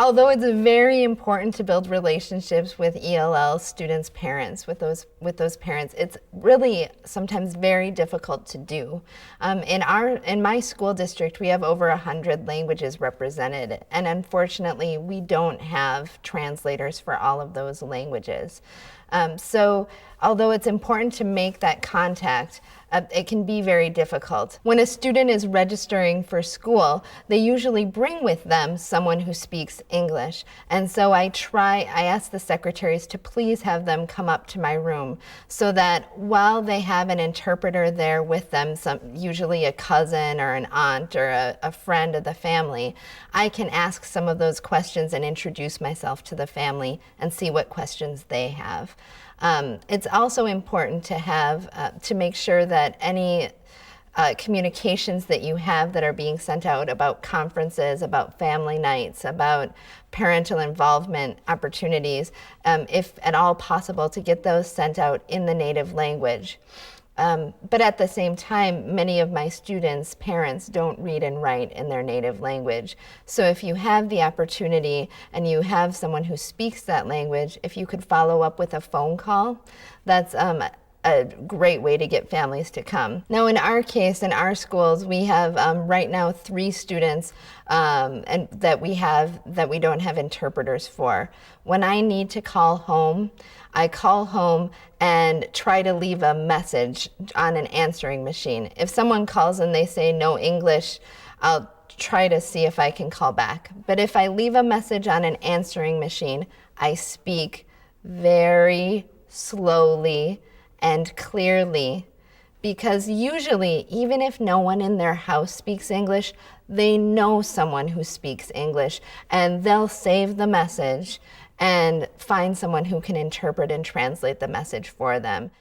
Although it's very important to build relationships with ELL students' parents, with those parents, it's really sometimes very difficult to do. In my school district, we have over 100 languages represented, and unfortunately, we don't have translators for all of those languages. So although it's important to make that contact, it can be very difficult. When a student is registering for school, they usually bring with them someone who speaks English. And so I ask the secretaries to please have them come up to my room so that while they have an interpreter there with them, usually a cousin or an aunt or a friend of the family, I can ask some of those questions and introduce myself to the family and see what questions they have. It's also important to have, to make sure that any communications that you have that are being sent out about conferences, about family nights, about parental involvement opportunities, if at all possible, to get those sent out in the native language. But at the same time, many of my students' parents don't read and write in their native language. So if you have the opportunity and you have someone who speaks that language, if you could follow up with a phone call, that's a great way to get families to come. Now in our case, in our schools, we have right now 3 students and that we don't have interpreters for. When I need to call home, I call home and try to leave a message on an answering machine. If someone calls and they say no English, I'll try to see if I can call back. But if I leave a message on an answering machine, I speak very slowly and clearly, because usually, even if no one in their house speaks English, they know someone who speaks English, and they'll save the message and find someone who can interpret and translate the message for them.